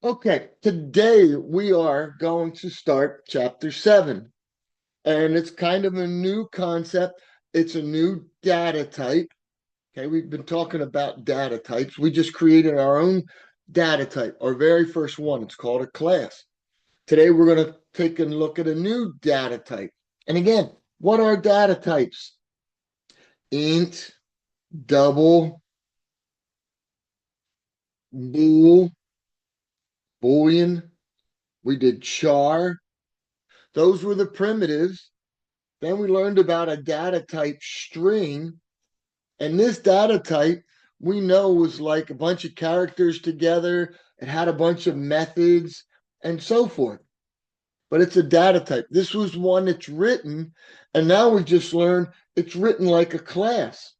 Okay, today we are going to start chapter 7, and it's kind of a new concept. It's a new data type. Okay, we've been talking about data types. We just created our own data type, our very first one. It's called a class. Today we're going to take a look at a new data type. And again, what are data types? Int, double, bool, boolean. We did char. Those were the primitives. Then we learned about a data type string. And this data type we know was like a bunch of characters together. It had a bunch of methods and so forth. But it's a data type. This was one that's written, and now we've just learned it's written like a class.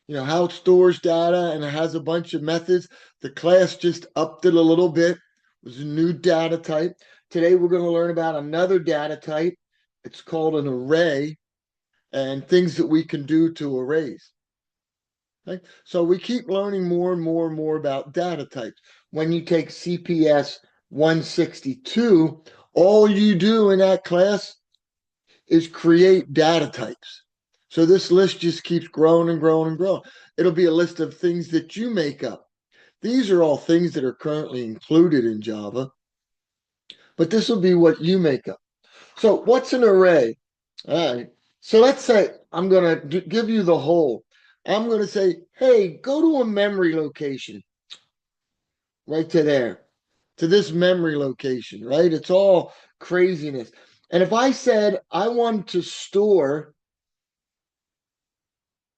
You know, how it stores data and it has a bunch of methods. The class just upped it a little bit. It was a new data type. Today we're going to learn about another data type. It's called an array and things that we can do to arrays. Okay? So we keep learning more and more and more about data types. When you take CPS 162, all you do in that class is create data types. So this list just keeps growing and growing and growing. It'll be a list of things that you make up. These are all things that are currently included in Java, but this will be what you make up. So what's an array? All right. So let's say I'm going to give you the whole. I'm going to say, hey, go to a memory location right to there, to this memory location, right? It's all craziness. And if I said I want to store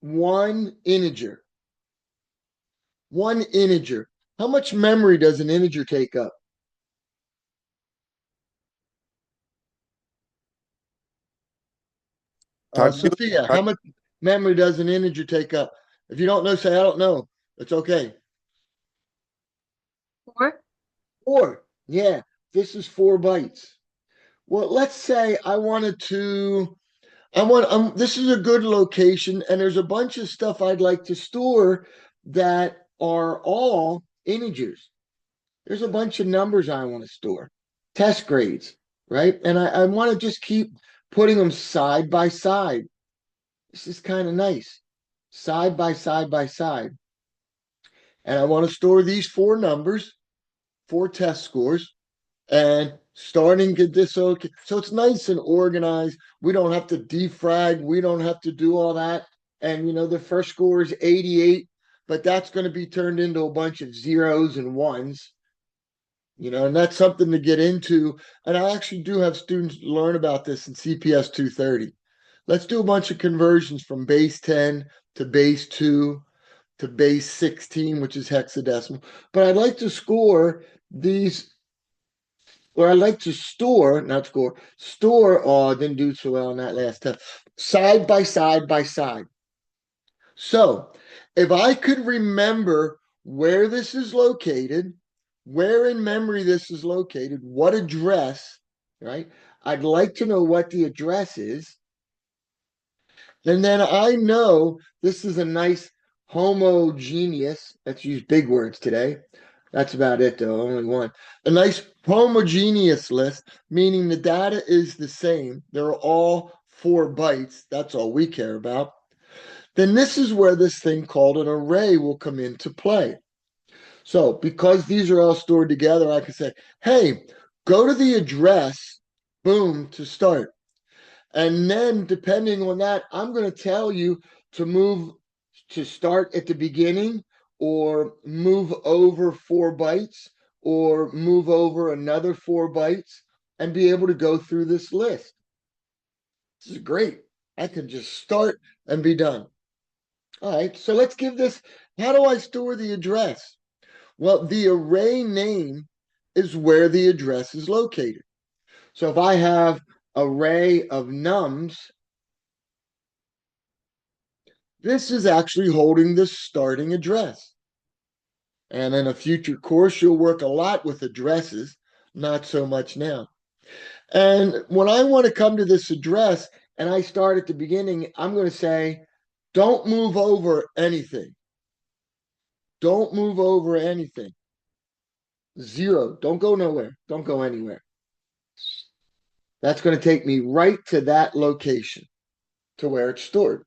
one integer, how much memory does an integer take up? Talk to me. Sophia, Talk, how much memory does an integer take up? If you don't know, say I don't know. It's okay. Four. 4. Yeah, this is 4 bytes. Well, let's say I wanted to. I want. This is a good location, and there's a bunch of stuff I'd like to store that are all integers. There's a bunch of numbers I want to store, test grades, right? And I want to just keep putting them side by side. This is kind of nice, side by side by side. And I want to store these 4 numbers, 4 test scores, and starting get this okay. So it's nice and organized. We don't have to defrag. We don't have to do all that. And the first score is 88, but that's going to be turned into a bunch of zeros and ones. And that's something to get into. And I actually do have students learn about this in CPS 230. Let's do a bunch of conversions from base 10 to base 2 to base 16, which is hexadecimal. But I'd like to score these, or I'd like to store, not score, store, oh, I didn't do so well on that last time, side by side by side. So if I could remember where this is located, where in memory this is located, what address, right? I'd like to know what the address is. And then I know this is a nice homogeneous, let's use big words today. That's about it, though, only one. A nice homogeneous list, meaning the data is the same. They're all 4 bytes. That's all we care about. Then this is where this thing called an array will come into play. So because these are all stored together, I can say, hey, go to the address, boom, to start. And then depending on that, I'm going to tell you to move to start at the beginning or move over 4 bytes or move over another 4 bytes and be able to go through this list. This is great. I can just start and be done. All right, so let's give this, how do I store the address? Well, the array name is where the address is located. So if I have array of nums, this is actually holding the starting address. And in a future course, you'll work a lot with addresses, not so much now. And when I want to come to this address and I start at the beginning, I'm going to say, don't move over anything. Don't move over anything. 0. Don't go nowhere. Don't go anywhere. That's going to take me right to that location, to where it's stored.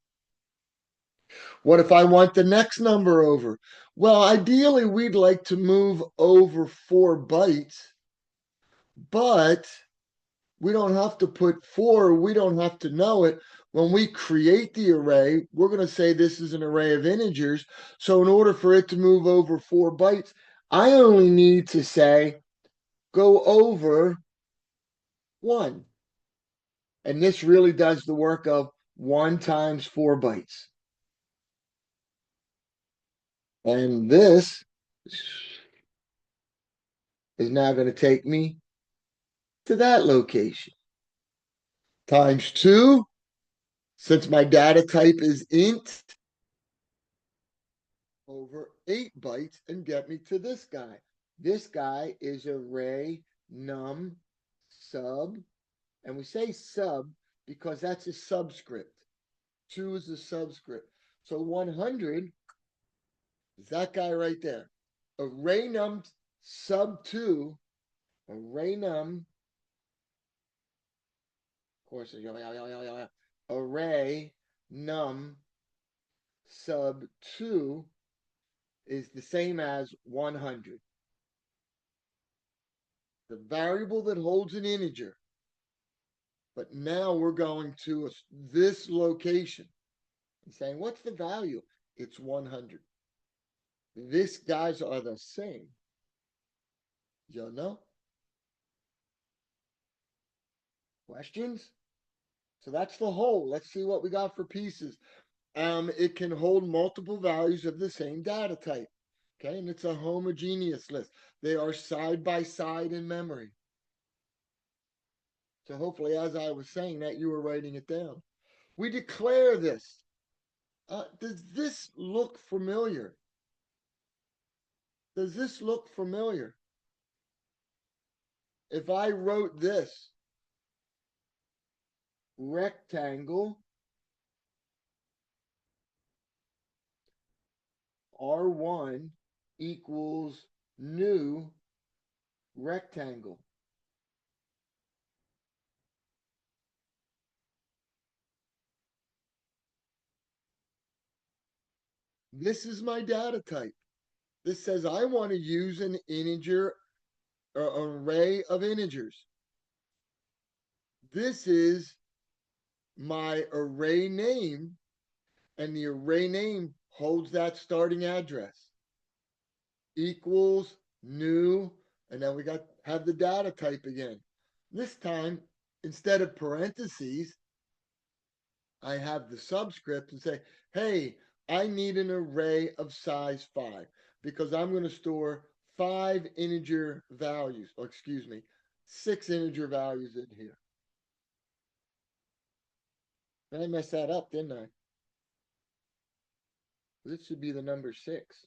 What if I want the next number over? Well, ideally, we'd like to move over 4 bytes, but we don't have to put 4. We don't have to know it. When we create the array, we're going to say this is an array of integers. So in order for it to move over 4 bytes, I only need to say go over 1. And this really does the work of 1 times 4 bytes. And this is now going to take me to that location. Times 2, since my data type is int, over 8 bytes and get me to this guy. This guy is array num sub, and we say sub because that's a subscript. 2 is a subscript. So 100 is that guy right there. Array num sub 2, array num, of course, array num sub 2 is the same as 100. The variable that holds an integer. But now we're going to this location and saying, what's the value? It's 100. These guys are the same. You know? Questions? So that's the whole. Let's see what we got for pieces. It can hold multiple values of the same data type. Okay, and it's a homogeneous list. They are side by side in memory. So hopefully, as I was saying that, you were writing it down. We declare this. Does this look familiar? Does this look familiar? If I wrote this, rectangle R1 equals new rectangle. This is my data type. This says I want to use an integer or array of integers. This is my array name, and the array name holds that starting address. Equals new, and then we have the data type again. This time, instead of parentheses, I have the subscript and say, hey, I need an array of size 5 because I'm going to store 5 integer values, or excuse me, 6 integer values in here. And I messed that up, didn't I? This should be the number 6.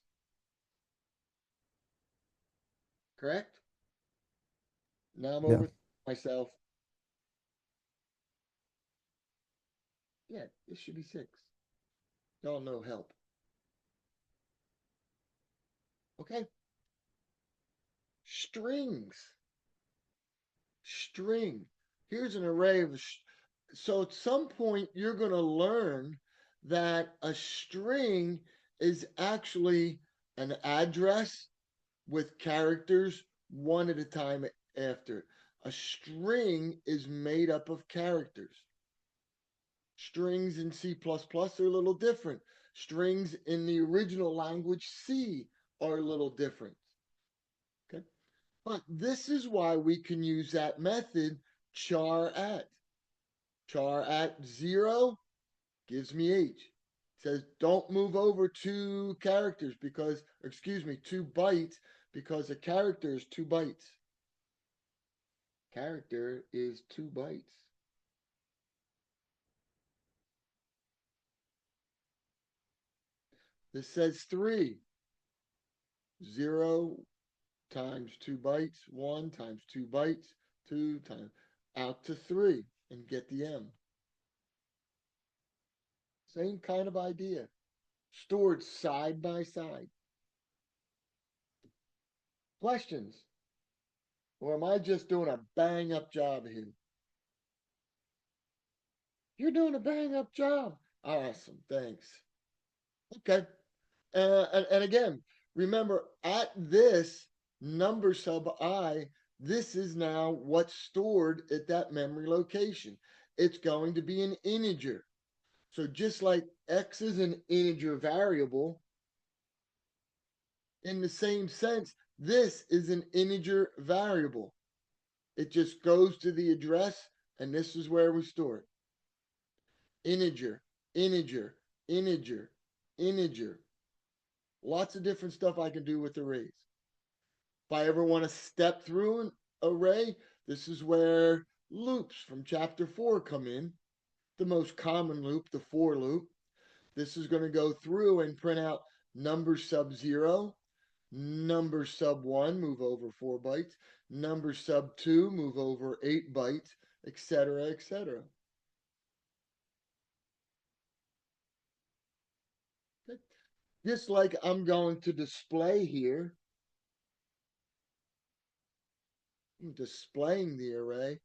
Correct? Now I'm Yeah. over myself. Yeah, this should be 6. Y'all know help. Okay. Strings. String. Here's an array of. So at some point, you're going to learn that a string is actually an address with characters one at a time after. A string is made up of characters. Strings in C++ are a little different. Strings in the original language C are a little different. Okay. But this is why we can use that method char at. Char at 0 gives me H. It says don't move over 2 characters because, excuse me, 2 bytes because a character is 2 bytes. Character is 2 bytes. This says 3. 0 times 2 bytes, 1 times 2 bytes, 2 times out to 3 and get the M. Same kind of idea. Stored side by side. Questions? Or am I just doing a bang up job here? You're doing a bang up job. Awesome. Thanks. Okay. And again, remember at this number sub I, this is now what's stored at that memory location. It's going to be an integer. So just like x is an integer variable, in the same sense, this is an integer variable. It just goes to the address, and this is where we store it. Integer, integer, integer, integer. Lots of different stuff I can do with arrays. If I ever want to step through an array, this is where loops from chapter 4 come in. The most common loop, the for loop. This is going to go through and print out number sub 0, number sub 1, move over 4 bytes, number sub 2, move over 8 bytes, etc., etc. Okay. Just like I'm going to display here, I'm displaying the array,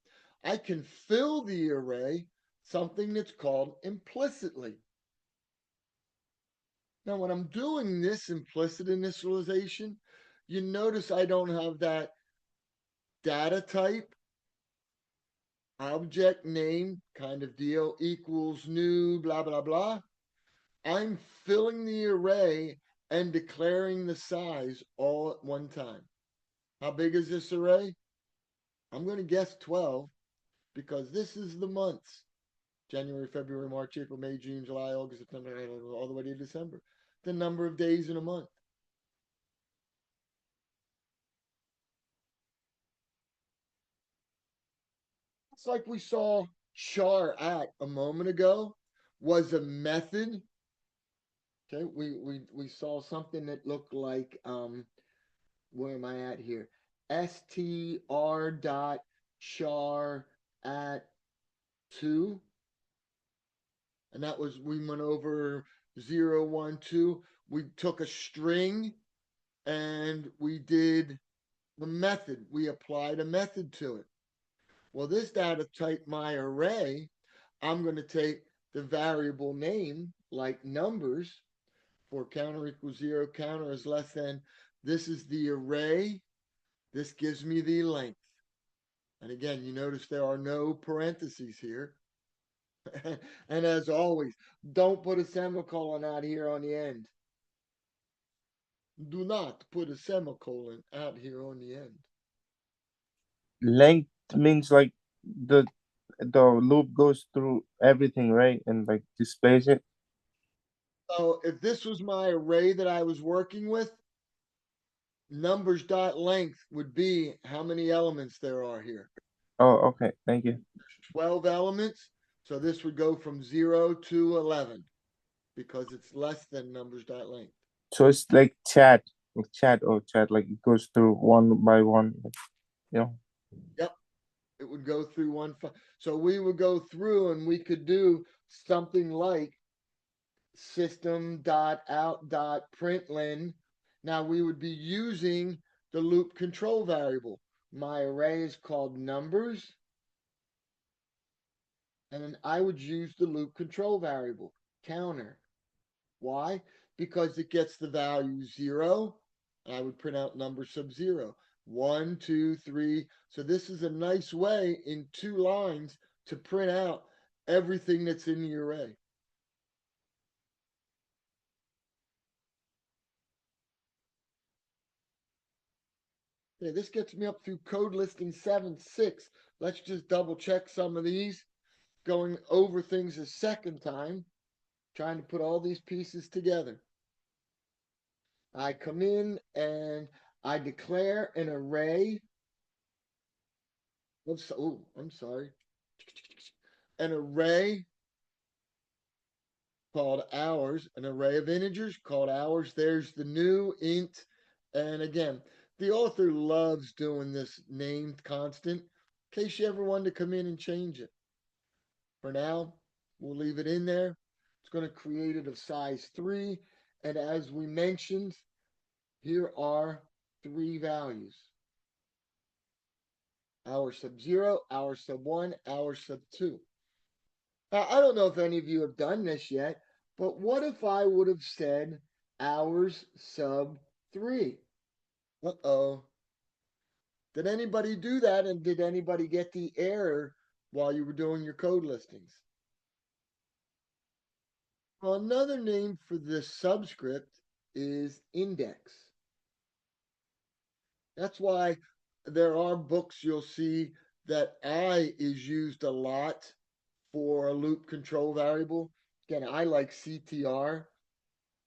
I can fill the array something that's called implicitly. Now, when I'm doing this implicit initialization, you notice I don't have that data type, object name kind of deal equals new, blah, blah, blah. I'm filling the array and declaring the size all at one time. How big is this array? I'm going to guess 12 because this is the months. January, February, March, April, May, June, July, August, September, all the way to December. The number of days in a month. It's like we saw char at a moment ago was a method. Okay, we saw something that looked like where am I at here? str dot char at 2, and that was we went over 0, 1, 2. We took a string and we did the method. We applied a method to it. Well, this data type my array, I'm going to take the variable name like numbers for counter equals 0, counter is less than. This is the array. This gives me the length. And again, you notice there are no parentheses here. And as always, don't put a semicolon out here on the end. Do not put a semicolon out here on the end. Length means like the loop goes through everything, right? And like displays it. So if this was my array that I was working with, numbers dot length would be how many elements there are here. Oh, okay. Thank you. 12 elements. So this would go from 0 to 11 because it's less than numbers dot length. So it's like chat or chat, like it goes through one by one, you know. Yep. It would go through one. So we would go through and we could do something like system dot out dot println. Now we would be using the loop control variable. My array is called numbers, and then I would use the loop control variable counter. Why? Because it gets the value 0, and I would print out number sub 0. 1, 2, 3. So this is a nice way in 2 lines to print out everything that's in the array. Okay, this gets me up through code listing 7.6. Let's just double check some of these. Going over things a second time, trying to put all these pieces together. I come in and I declare an array of, oh, I'm sorry, an array called hours, an array of integers called hours. There's the new int. And again, the author loves doing this named constant in case you ever wanted to come in and change it. For now, we'll leave it in there. It's going to create it of size 3. And as we mentioned, here are 3 values. hour sub zero, hour sub one, hour sub two. Now, I don't know if any of you have done this yet, but what if I would have said hours sub three? Uh-oh. Did anybody do that? And did anybody get the error while you were doing your code listings? Well, another name for this subscript is index. That's why there are books you'll see that I is used a lot for a loop control variable. Again, I like CTR,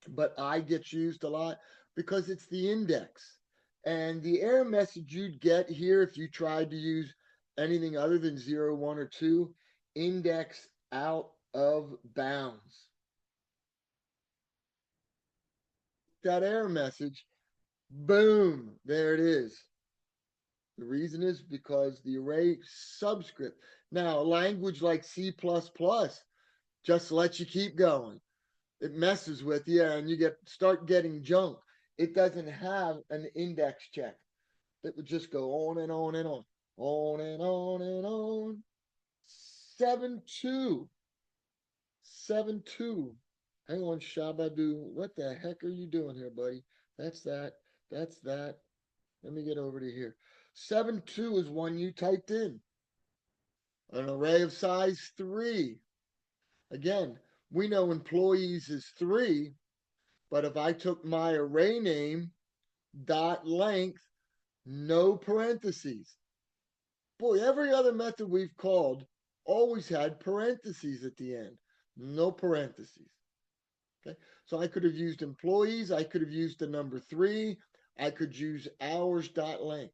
but I gets used a lot because it's the index. And the error message you'd get here if you tried to use anything other than 0, 1, or 2, index out of bounds. That error message, boom, there it is. The reason is because the array subscript. Now, a language like C++ just lets you keep going. It messes with you and you start getting junk. It doesn't have an index check. It would just go on and on and on. On and on and on. 7-2. 7-2. Hang on, Shabadu. What the heck are you doing here, buddy? That's that. That's that. Let me get over to here. 7-2 is one you typed in. An array of size 3. Again, we know employees is 3, but if I took my array name, dot length, no parentheses. Boy, every other method we've called always had parentheses at the end. No parentheses. Okay. So I could have used employees. I could have used the number 3. I could use hours dot length.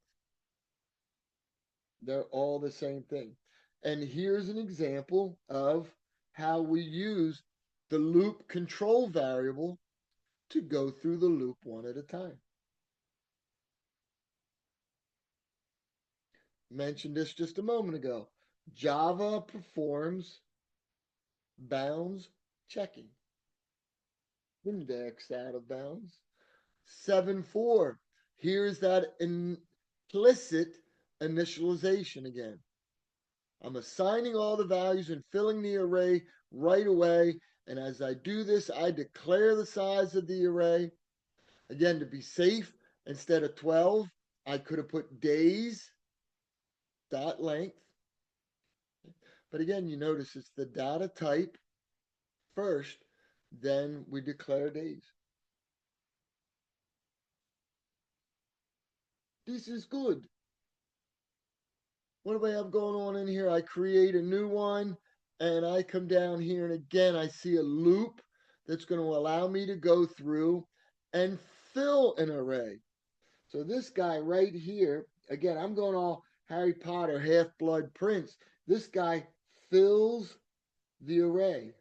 They're all the same thing. And here's an example of how we use the loop control variable to go through the loop one at a time. Mentioned this just a moment ago. Java performs bounds checking. Index out of bounds. 7-4. Here's that implicit initialization again. I'm assigning all the values and filling the array right away. And as I do this, I declare the size of the array. Again, to be safe, instead of 12, I could have put days dot length. But again, you notice it's the data type first, then we declare days. This is good. What do I have going on in here? I create a new one and I come down here and again I see a loop that's going to allow me to go through and fill an array. So this guy right here, again, I'm going all Harry Potter, Half-Blood Prince. This guy fills the array.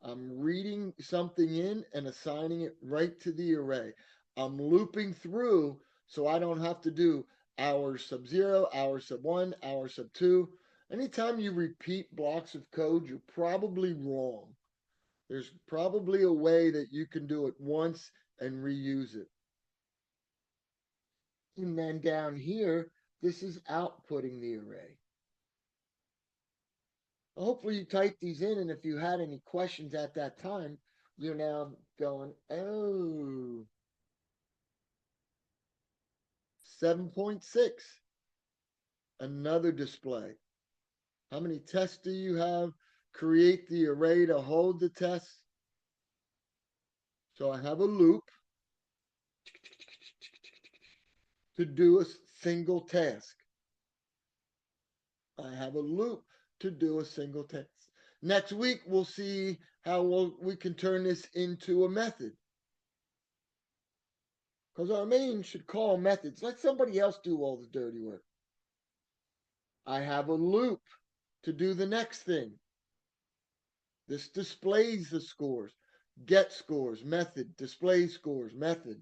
I'm reading something in and assigning it right to the array. I'm looping through so I don't have to do hour sub zero, hour sub one, hour sub two. Anytime you repeat blocks of code, you're probably wrong. There's probably a way that you can do it once and reuse it. And then down here, this is outputting the array. Hopefully you typed these in, and if you had any questions at that time, you're now going, oh, 7.6, another display. How many tests do you have? Create the array to hold the tests. So I have a loop to do a single task. I have a loop to do a single task. Next week, we'll see how we can turn this into a method. Because our main should call methods. Let somebody else do all the dirty work. I have a loop to do the next thing. This displays the scores. Get scores, method, display scores, method.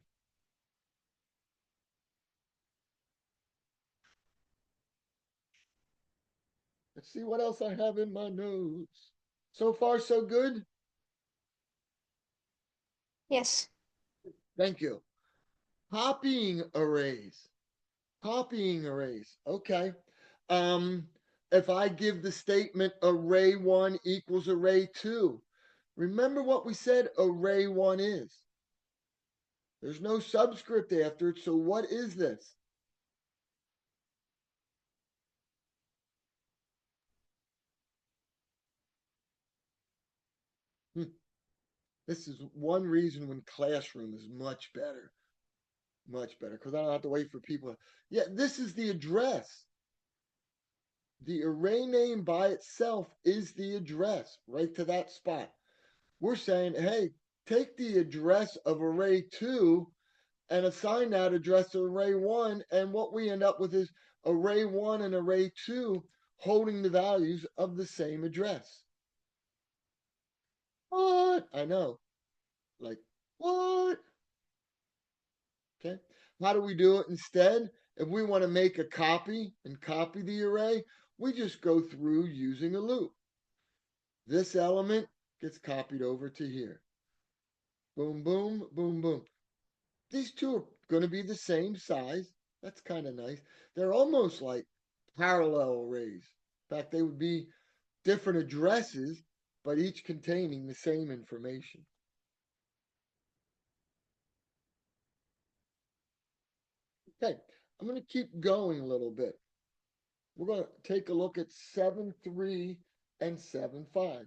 Let's see what else I have in my notes. So far, so good. Yes. Thank you. Copying arrays. Copying arrays. Okay. Um, if I give the statement array one equals array two, remember what we said array one is. There's no subscript after it. So what is this? Hmm. This is one reason when classroom is much better. Much better. Because I don't have to wait for people. Yeah, this is the address. The array name by itself is the address right to that spot. We're saying, hey, take the address of array two and assign that address to array one. And what we end up with is array one and array two holding the values of the same address. What? I know. Like, what? Okay. How do we do it instead? If we want to make a copy and copy the array, we just go through using a loop. This element gets copied over to here. Boom, boom, boom, boom. These two are going to be the same size. That's kind of nice. They're almost like parallel arrays. In fact, they would be different addresses, but each containing the same information. Okay, I'm going to keep going a little bit. We're going to take a look at 7.3 and 7.5.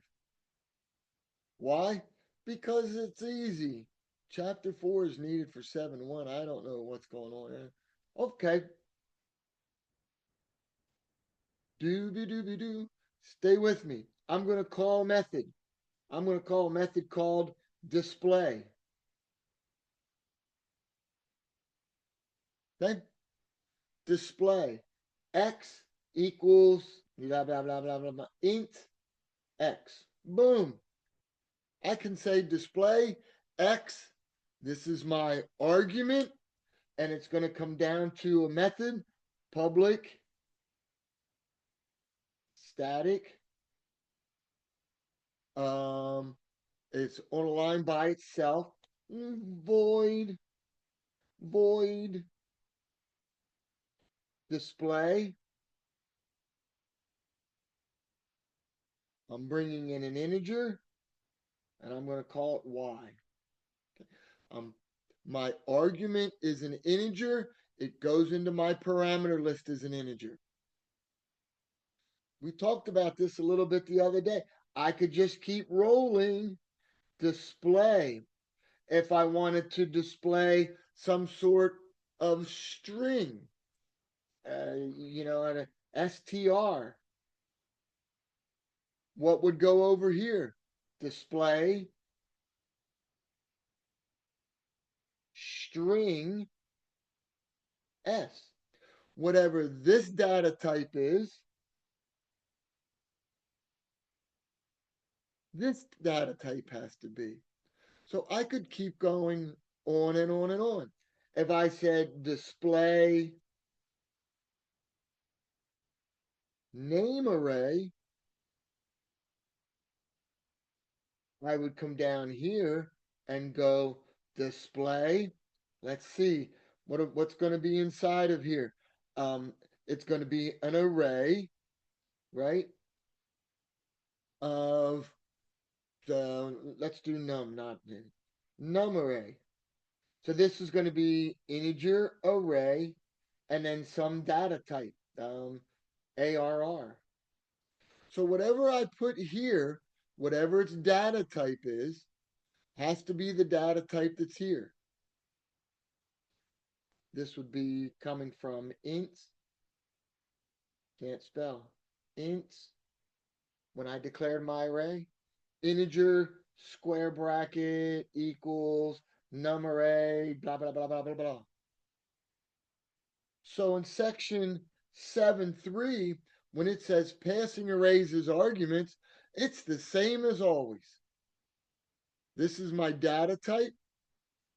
Why? Because it's easy. Chapter 4 is needed for 7.1. I don't know what's going on there. Okay, dooby dooby doo. Stay with me. I'm going to call a method. I'm going to call a method called display. Okay? Display. X equals blah, blah, blah, blah, blah, blah. Int X. Boom. I can say display X. This is my argument, and it's going to come down to a method public static. Um, it's on a line by itself. Void, void, display. I'm bringing in an integer, and I'm going to call it y. Um, my argument is an integer. It goes into my parameter list as an integer. We talked about this a little bit the other day. I could just keep rolling. Display. If I wanted to display some sort of string, an str, what would go over here? Display string s. Whatever this data type is, this data type has to be. So I could keep going on and on and on. If I said display name array, I would come down here and go display. Let's see what's going to be inside of here. Um, it's going to be an array, right? Of the let's do num, not num array. So this is going to be integer array and then some data type, ARR. So whatever I put here, whatever its data type is, has to be the data type that's here. This would be coming from ints, can't spell, ints, when I declared my array, integer square bracket equals num array, blah, blah, blah, blah, blah, blah. So in section 7.3, when it says passing arrays as arguments, it's the same as always. This is my data type.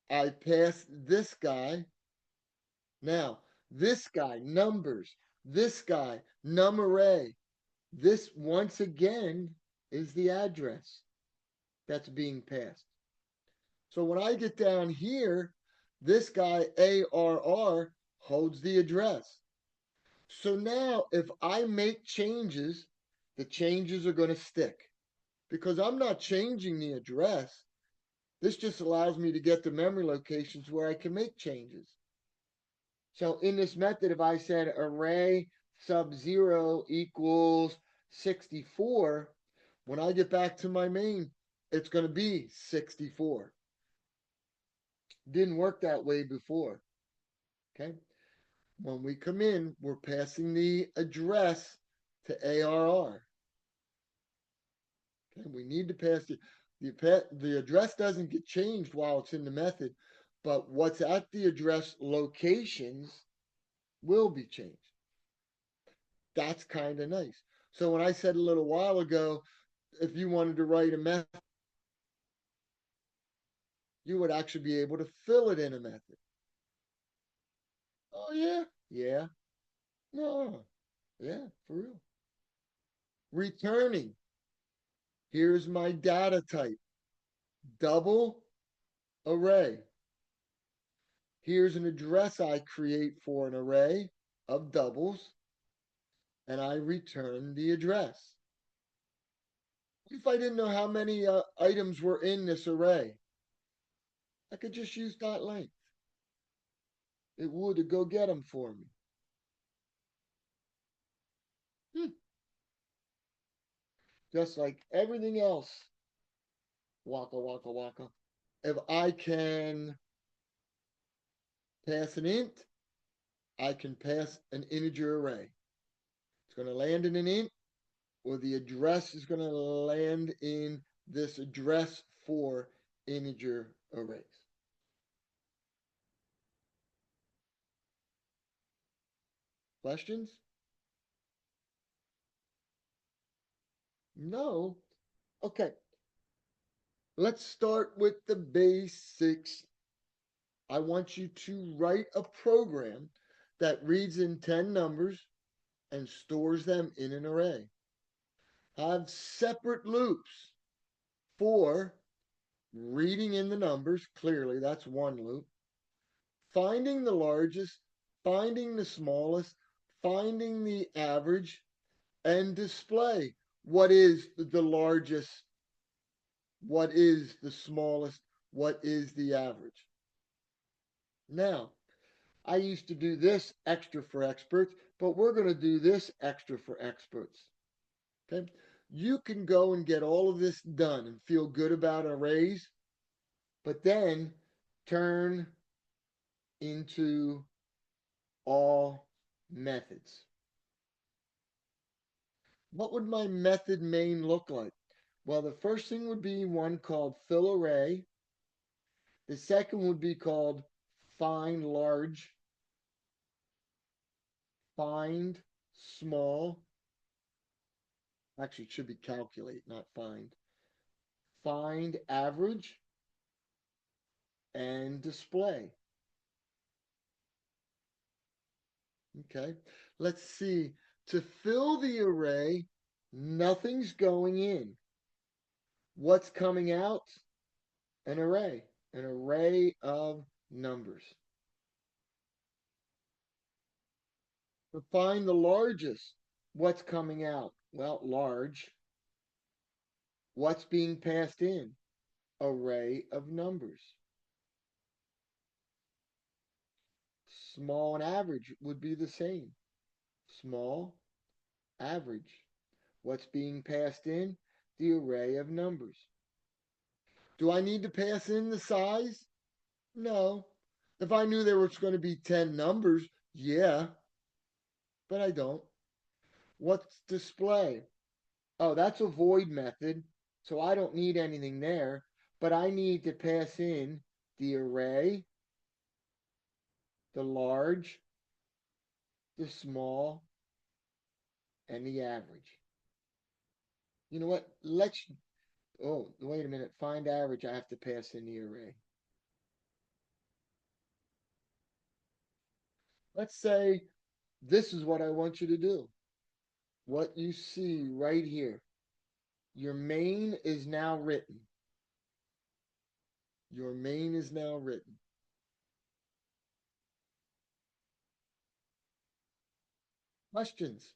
I pass this guy. Now, this guy, numbers. This guy, num array. This, once again, is the address that's being passed. So when I get down here, This guy, ARR, holds the address. So now if I make changes, the changes are going to stick because I'm not changing the address. This just allows me to get the memory locations where I can make changes. So in this method, if I said array sub 0 equals 64, when I get back to my main, it's going to be 64. Didn't work that way before. Okay. When we come in, we're passing the address to ARR. Okay. We need to pass the address doesn't get changed while it's in the method, but what's at the address locations will be changed. That's kind of nice. So when I said a little while ago, if you wanted to write a method, you would actually be able to fill it in a method. Oh yeah, yeah, no, yeah, for real. Returning. Here's my data type. Double array. Here's an address I create for an array of doubles, and I return the address. If I didn't know how many items were in this array, I could just use dot length. It would go get them for me. Hmm. Just like everything else, waka waka waka. If I can pass an int, I can pass an integer array. It's going to land in an int, or the address is going to land in this address for integer arrays. Questions? No? Okay, let's start with the basics. I want you to write a program that reads in 10 numbers and stores them in an array. Have separate loops for reading in the numbers. Clearly, that's one loop. Finding the largest, finding the smallest, finding the average, and display what is the largest, what is the smallest, what is the average. Now, I used to do this extra for experts, but we're going to do this extra for experts. Okay. You can go and get all of this done and feel good about arrays, but then turn into all methods. What would my method main look like? Well, the first thing would be one called fill array. The second would be called find large, find small. Actually, it should be calculate, not find. Find average and display. Okay, let's see. To fill the array, nothing's going in. What's coming out? An array of numbers. To find the largest, what's coming out? Well, large. What's being passed in? Array of numbers. Small and average would be the same. Small, average. What's being passed in? The array of numbers. Do I need to pass in the size? No. If I knew there was going to be 10 numbers, yeah, but I don't. What's display? Oh, that's a void method, so I don't need anything there, but I need to pass in the array, the large, the small, and the average. You know what? Oh, wait a minute. Find average, I have to pass in the array. Let's say this is what I want you to do. What you see right here. Your main is now written. Your main is now written. Questions.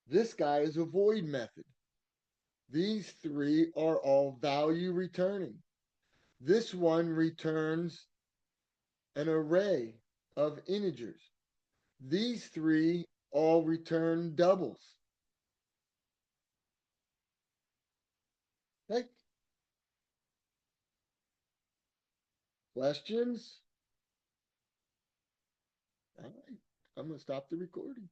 This guy is a void method. These three are all value returning. This one returns an array of integers. These three all return doubles. Okay. Questions? All right. I'm going to stop the recording.